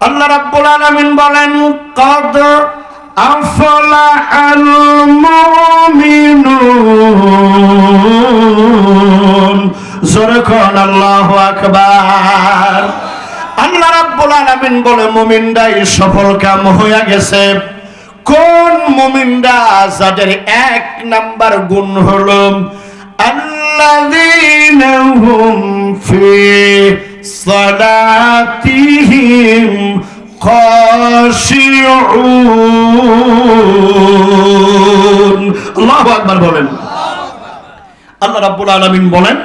আল্লাহ রাব্বুল আলামিন বলেন, কদ আফলাহাল মুমিনুন। জোরে কোন আল্লাহু আকবার। আল্লাহ রাব্বুল আলামিন বলে মুমিনরাই সফলকাম হয়ে গেছে। কোন মুমিনরা? যাদের এক নাম্বার গুণ হলো আল্লাযীনা হুম ফি সালাতিহিম খাশিউন। আল্লাহু আকবার বলেন। আল্লাহ রাব্বুল আলামিন বলেন,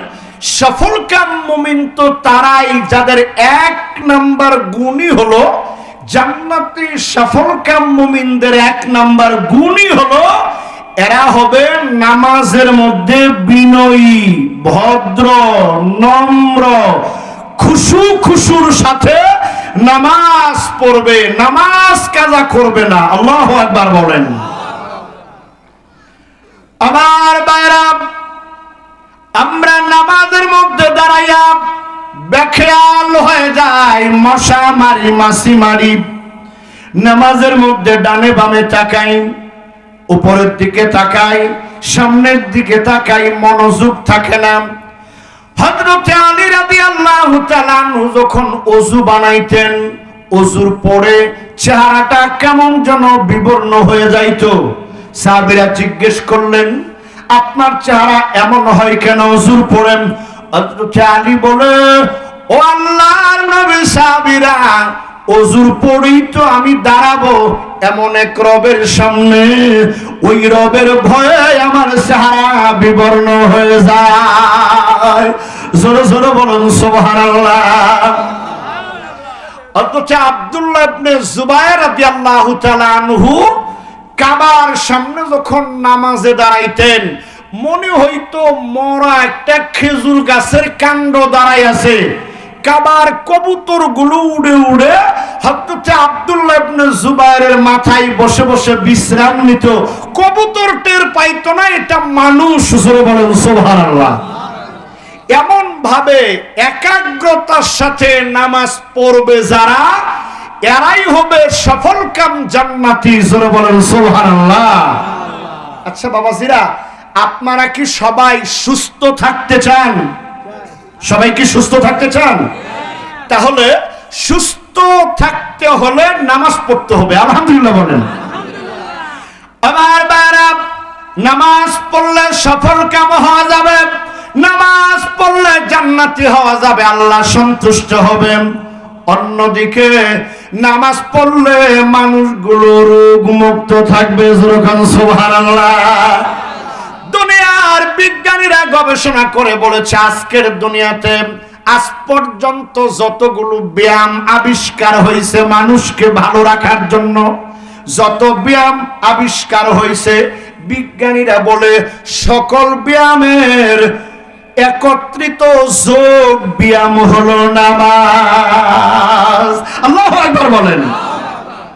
সফলকাম মুমিন তো তারাই যাদের এক নাম্বার গুণই হলো জান্নাতি। সফলকাম মুমিনদের এক নাম্বার গুণই হলো এরা হবে নামাজের মধ্যে বিনয়ী, ভদ্র, নম্র, খুশুর সাথে নামাজ পড়বে, নামাজ কাজা করবে না। আল্লাহু আকবার বলেন। আমার ভাইরা, আমরা নামাজের মধ্যে দাঁড়াইয়া বেখেয়াল হয়ে যায়, মশা মারি, মাছি মারি। নামাজের মধ্যে ডানে বামে তাকাই, উপরের দিকে তাকাই, সামনের দিকে তাকাই, মনোযোগ থাকে না। হযরত আলী রাদিয়াল্লাহু তাআলা যখন ওযু বানাইতেন, ওযুর পরে চেহারাটা কেমন যেন বিবর্ণ হয়ে যাইতো। সাহাবীরা জিজ্ঞেস করলেন, আপনার চেহারা এমন হয় কেন ওযুর পরে? হযরত আলী বলে, ও আল্লাহর নবী, সাহাবীরা ওযুর পরেই তো আমি দাঁড়াবো এমন এক রবের সামনে, ওই রবের ভয়ে আমার চেহারা বিবর্ণ হয়ে যায়। জোরে জোরে বলুন সুবহানাল্লাহ। অথচ আব্দুল্লাহ ইবনে জুবায়ের রাদিয়াল্লাহু তাআলা আনহু কাবার সামনে যখন নামাজে দাঁড়াইতেন, মনে হইতো মরা একটা খেজুর গাছের কাণ্ড দাঁড়াই আছে। কাবার কবুতর গুলো উড়ে উড়ে হযরত আব্দুল্লাহ ইবনে জুবায়েরের মাথায় বসে বসে বিশ্রাম নিত। কবুতর টের পাইতো না এটা মানুষ। জোরে বলেন সুবহানাল্লাহ। এমন ভাবে একাগ্রতার সাথে নামাজ পড়বে যারা, এরাই হবে সফলকাম জান্নাতি। জোরে বলেন সুবহানাল্লাহ। আচ্ছা বাবাজিরা, আপনারা কি সবাই সুস্থ থাকতে চান? সবাই কি সুস্থ থাকতে চান? তাহলে সুস্থ থাকতে হলে নামাজ পড়তে হবে। আলহামদুলিল্লাহ বলেন। আমার ভাইরা, নামাজ পড়লে সফলকাম হওয়া যাবে, নামাজ পড়লে জান্নাতি হওয়া যাবে, আল্লাহ সন্তুষ্ট হবেন। অন্যদিকে নামাজ পড়লে মানুষগুলো রোগ মুক্ত থাকবে। সুবহানাল্লাহ। দুনিয়ার বিজ্ঞানীরা গবেষণা করে বলেছে, আজকের দুনিয়াতে আজ পর্যন্ত যতগুলো ব্যায়াম আবিষ্কার হয়েছে মানুষকে ভালো রাখার জন্য, যত ব্যায়াম আবিষ্কার হয়েছে, বিজ্ঞানীরা বলে সকল ব্যায়ামের একত্রিত যোগ ব্যায়াম হলো নামাজ। আল্লাহু আকবার বলেন।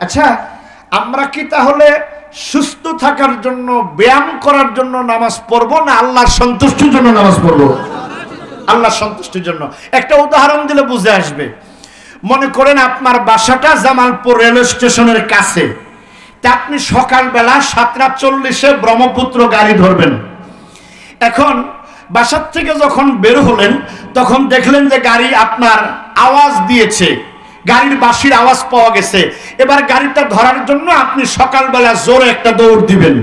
আচ্ছা, আমরা কি তাহলে সুস্থ থাকার জন্য, ব্যায়াম করার জন্য নামাজ পড়বো, না আল্লাহর সন্তুষ্টির জন্য নামাজ পড়বো? আল্লাহর সন্তুষ্টির জন্য। একটা উদাহরণ দিলে বুঝে আসবে। মনে করেন আপনার বাসাটা জামালপুর রেল স্টেশনের কাছে, তা আপনি সকালবেলা 7:40 ব্রহ্মপুত্র গাড়ি ধরবেন। এখন বাসার থেকে যখন বের হলেন, তখন দেখলেন যে গাড়ি আপনার আওয়াজ দিয়েছে, গাড়ির বাঁশির আওয়াজ পাওয়া গেছে। এবার গাড়িটা ধরার জন্য আপনি সকালবেলা জোরে একটা দৌড় দিবেন।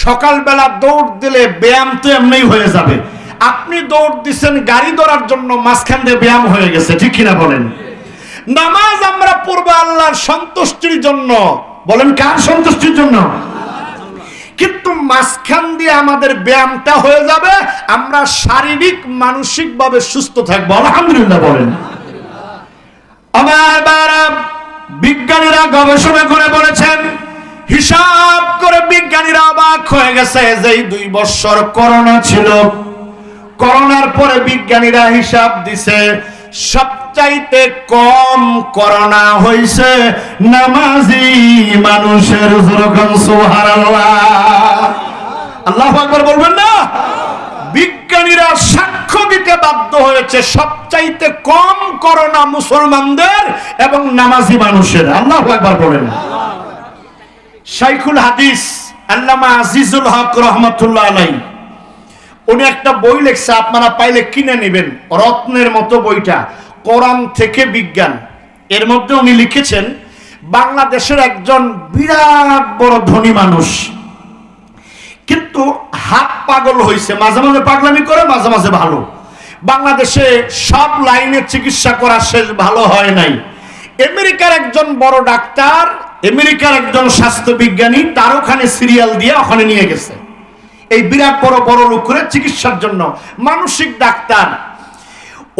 সকালবেলা দৌড় দিলে ব্যায়াম তো এমনি হয়ে যাবে। আপনি দৌড় দিচ্ছেন গাড়ি ধরার জন্য, মাঝখান দিয়ে ব্যায়াম হয়ে গেছে। ঠিক কিনা বলেন? নামাজ আমরা পড়বো আল্লাহর সন্তুষ্টির জন্য। বলেন কার সন্তুষ্টির জন্য? কিন্তু মাঝখান দিয়ে আমাদের ব্যায়ামটা হয়ে যাবে, আমরা শারীরিক মানসিক ভাবে সুস্থ থাকবো। আলহামদুলিল্লাহ বলেন। আমার বারা, বিজ্ঞানীরা গবেষণা করে বলেছেন, হিসাব করে বিজ্ঞানীরা অবাক হয়ে গেছে যে 2 বছর করোনা ছিল, করোনার পরে বিজ্ঞানীরা হিসাব দিছে সবচাইতে কম করোনা হইছে নামাজি মানুষের। সুবহানাল্লাহ। আল্লাহু আকবার বলবেন না? বিজ্ঞানীরা সাক্ষ্য দিতে বাধ্য হয়েছে সবচাইতে কম করোনা মুসলমানদের এবং নামাজি মানুষের। আল্লাহু আকবার বলেন। শাইখুল হাদিস আল্লামা আজিজুল হক রহমাতুল্লাহ আলাইহি উনি একটা বই লিখছে, আপনারা পাইলে কিনে নেবেন, রত্নের মতো বইটা, কোরআন থেকে বিজ্ঞান। এর মধ্যে উনি লিখেছেন বাংলাদেশের একজন বিরাট বড় ধনী মানুষ, কিন্তু হাত পাগল হয়েছে, মাঝে মাঝে পাগলামি করে, মাঝে মাঝে ভালো। বাংলাদেশে সব লাইনে চিকিৎসা করা শেষ, ভালো হয় নাই। আমেরিকার একজন বড় ডাক্তার, আমেরিকার একজন স্বাস্থ্য বিজ্ঞানী তার ওখানে সিরিয়াল দিয়ে ওখানে নিয়ে গেছে এই বিরাট বড় বড় লোক করে চিকিৎসার জন্য, মানসিক ডাক্তার।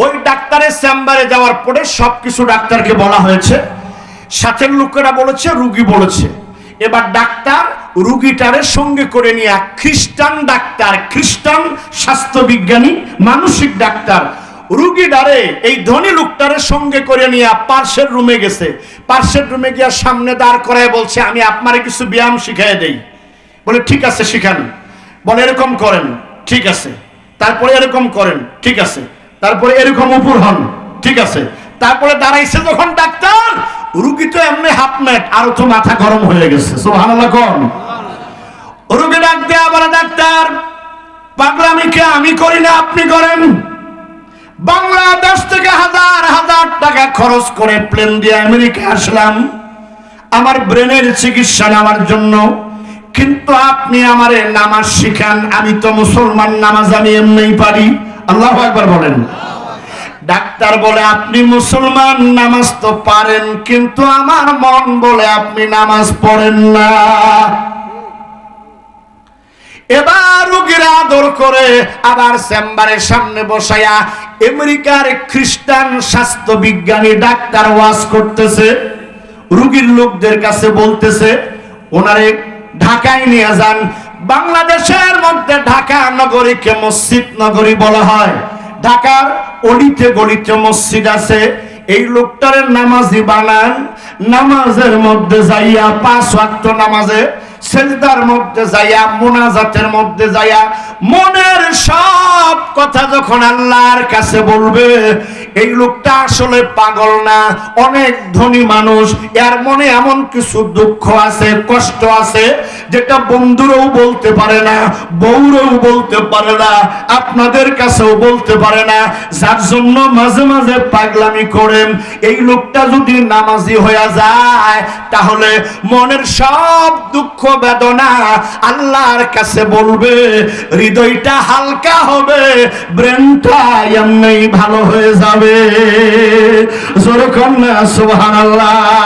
ওই ডাক্তারের চেম্বারে যাওয়ার পরে সবকিছু ডাক্তারকে বলা হয়েছে, সাথের লোকেরা বলেছে, রুগী বলেছে। এবার ডাক্তার রুগীটারে সঙ্গে করে নিয়ে, খ্রিস্টান ডাক্তার, খ্রিস্টান স্বাস্থ্য বিজ্ঞানী, মানসিক ডাক্তার, রুগীটারে এই ধনী লোকটারে সঙ্গে করে নিয়ে পার্শ্বের রুমে গেছে। পার্শ্বের রুমে গিয়ে সামনে দাঁড় করায় বলছে, আমি আপনারে কিছু ব্যায়াম শিখিয়ে দেই। বলে ঠিক আছে শিখান। বলে এরকম করেন, ঠিক আছে। তারপরে এরকম করেন, ঠিক আছে। তারপরে এরকম উপর হন, ঠিক আছে। তারপরে দাঁড়াইছে যখন ডাক্তার, রুগী তো এমনি হাফ ম্যাট, আরো তো মাথা গরম হয়ে গেছে। সুবহানাল্লাহ কোন রুগী ডাক দেয়া বলে, ডাক্তার পাগলামিকে আমি করি না, আপনি করেন। বাংলাদেশ থেকে হাজার হাজার টাকা খরচ করে প্লেন দিয়ে আমেরিকা আসলাম আমার ব্রেনের চিকিৎসা নেওয়ার জন্য, কিন্তু আপনি আমারে নামাজ শিখান। আমি তো মুসলমান, নামাজ আমি এমনিই পারি। আল্লাহু আকবার বলেন। ডাক্তার বলে, আপনি মুসলমান, নামাজ তো পারেন, কিন্তু আমার মন বলে আপনি নামাজ পড়েন না। এবার রোগীর আদর করে আবার চেম্বারের সামনে বসায়া আমেরিকার খ্রিস্টান স্বাস্থ্য বিজ্ঞানী ডাক্তার ওয়াজ করতেছে, রোগীর লোকদের কাছে বলতেছে, ওনারে ঢাকায় নিয়ে যান। বাংলাদেশের মধ্যে ঢাকা নগরীকে মসজিদ নগরী বলা হয়। ঢাকার অলিতে গলিতে মসজিদ আছে। এই লোকটারে নামাজি বানান, নামাজের মধ্যে যাইয়া 5 ওয়াক্ত নামাজে, সেজদার মধ্যে যাইয়া, মুনাজাতের মধ্যে যাইয়া মনের সব কথা যখন আল্লাহর কাছে বলবে, এই লোকটা আসলে পাগল না, অনেক ধনী মানুষ, এর মনে এমন কিছু দুঃখ আছে, কষ্ট আছে, যেটা বন্ধুরাও বলতে পারে না, বউরাও বলতে পারে না, আপনাদের কাছেও বলতে পারে না, যার জন্য মাঝে মাঝে পাগলামি করেন। এই লোকটা যদি নামাজি হয়ে যায়, তাহলে মনের সব দুঃখ বেদনা আল্লাহর কাছে বলবে, হৃদয়টা হালকা হবে, ব্রেনটা এমনি ভালো হয়ে যাবে। জোরে কন্যা সুবহানাল্লাহ।